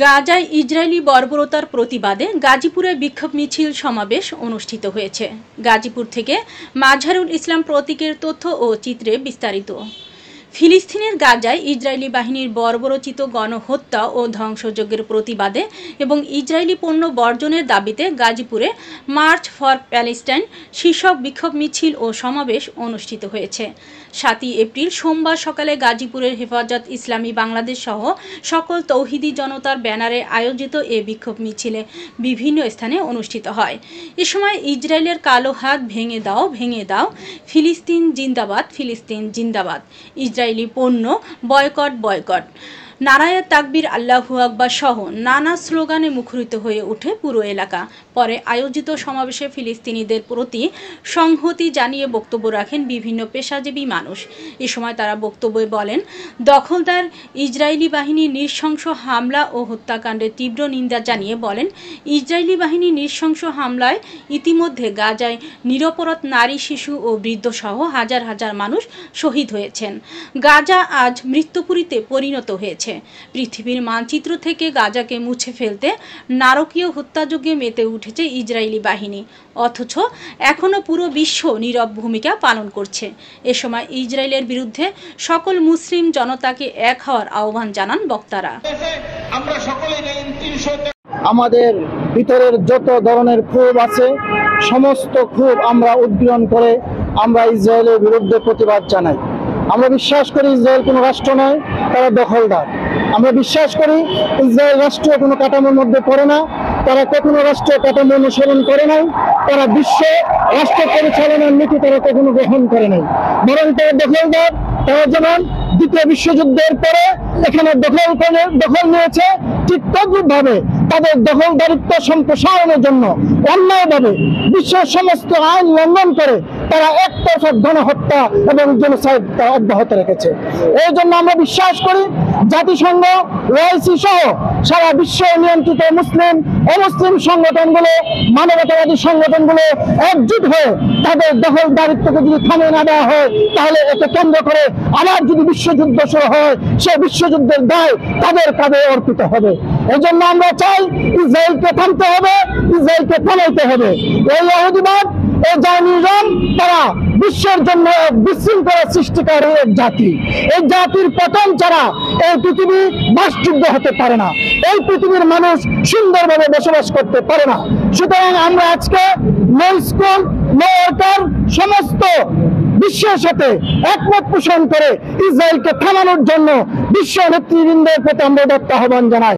গাজায় ইসরায়েলি বর্বরতার প্রতিবাদে গাজীপুরে বিক্ষোভ মিছিল সমাবেশ অনুষ্ঠিত হয়েছে। গাজীপুর থেকে মাজহারুল ইসলাম প্রতীকের তথ্য ও চিত্রে বিস্তারিত। ফিলিস্তিনের গাজায় ইসরায়েলি বাহিনীর বর্বরোচিত গণহত্যা ও ধ্বংসযজ্ঞের প্রতিবাদে এবং ইসরায়েলি পণ্য বর্জনের দাবিতে গাজীপুরে মার্চ ফর প্যালেস্টাইন শীর্ষক বিক্ষোভ মিছিল ও সমাবেশ অনুষ্ঠিত হয়েছে। 7 এপ্রিল সোমবার সকালে গাজীপুরের হেফাজত ইসলামী বাংলাদেশ সহ সকল তৌহিদি জনতার ব্যানারে আয়োজিত এ বিক্ষোভ মিছিলে বিভিন্ন স্থানে অনুষ্ঠিত হয়। এ সময় ইসরায়েলের কালো হাত ভেঙে দাও, ভেঙে দাও, ফিলিস্তিন জিন্দাবাদ, ফিলিস্তিন জিন্দাবাদ, ইসরায়েলি পণ্য বয়কট, বয়কট, নারায়ে তাকবীর, আল্লাহু আকবার সহ নানা স্লোগানে মুখরিত হয়ে ওঠে পুরো এলাকা। পরে আয়োজিত সমাবেশে ফিলিস্তিনিদের প্রতি সংহতি জানিয়ে বক্তব্য রাখেন বিভিন্ন পেশাজীবী মানুষ। এ সময় তারা বক্তব্যে বলেন, দখলদার ইসরায়েলি বাহিনীর নৃশংস হামলা ও হত্যাকাণ্ডের তীব্র নিন্দা জানিয়ে বলেন, ইসরায়েলি বাহিনীর নৃশংস হামলায় ইতিমধ্যে গাজায় নিরপরাধ নারী, শিশু ও বৃদ্ধ সহ হাজার হাজার মানুষ শহীদ হয়েছেন। গাজা আজ মৃত্যুপুরীতে পরিণত হয়েছে। পৃথিবীর মানচিত্র থেকে গাজাকে মুছে ফেলতে নারকীয় হত্যাযজ্ঞে মেতে উঠেছে ইসরায়েলি বাহিনী, অথচ এখনও পুরো বিশ্ব নীরব ভূমিকা পালন করছে। এ সময় ইসরায়েলের বিরুদ্ধে সকল মুসলিম জনতাকে এক হওয়ার আহ্বান জানান বক্তারা। আমাদের ভিতরের যত ধরনের ক্ষোভ আছে সমস্ত ক্ষোভ আমরা উদ্দীপন করে আমরা ইসরায়েলের বিরুদ্ধে প্রতিবাদ জানাই। আমরা বিশ্বাস করি ইসরায়েল কোনো রাষ্ট্র নয়, তারা দখলদার। আমরা বিশ্বাস করি ইসরায়েল রাষ্ট্রীয় কোনো কাঠামোর মধ্যে পড়ে না, তারা কখনো রাষ্ট্রীয় কাঠামো অনুসরণ করে নাই, তারা বিশ্ব রাষ্ট্র পরিচালনার নীতি তারা কখনো গ্রহণ করে নাই, বরং তারা দখলদার। তারা যেমন দ্বিতীয় বিশ্বযুদ্ধের পরে এখানে দখল নিয়েছে, ঠিক তদ্রুপভাবে তাদের দখলদারিত্ব সম্প্রসারণের জন্য অন্যায়ভাবে বিশ্বের সমস্ত আইন লঙ্ঘন করে তারা একতরফা গণহত্যা এবং জেনোসাইড অব্যাহত রেখেছে। এই জন্য আমরা বিশ্বাস করি জাতিসংঘ, ওআইসি সহ সারা বিশ্ব নিয়ন্ত্রিত মুসলিম অমুসলিম সংগঠনগুলো, মানবতাবাদী সংগঠনগুলো একজুট হয়ে তাদের দখলদারিত্বকে যদি থামিয়ে না দেওয়া হয়, তাহলে একে কেন্দ্র করে আবার যদি বিশ্বযুদ্ধ শুরু হয়, সে বিশ্বযুদ্ধের দায় তাদের কাঁধে অর্পিত হবে। এই জন্য আমরা চাই ইসরায়েলকে থামতে হবে, ইসরায়েলকে থামাইতে হবে। এই ইহুদিবাদ, এই জায়নিজম তারা বিশ্বের জন্য বিশৃঙ্খলা সৃষ্টিকারী এক জাতি। এই জাতির পতন ছাড়া এই পৃথিবী বাসযোগ্য হতে পারে না, এই পৃথিবীর মানুষ সুন্দরভাবে বসবাস করতে পারে না। সুতরাং আমরা আজকে নো স্কুল, নো ওয়ার্কার সমস্ত বিশ্বের সাথে একমত পোষণ করে ইসরায়েলকে থামানোর জন্য বিশ্ব নেতৃবৃন্দের প্রতি আমরা আহ্বান জানাই।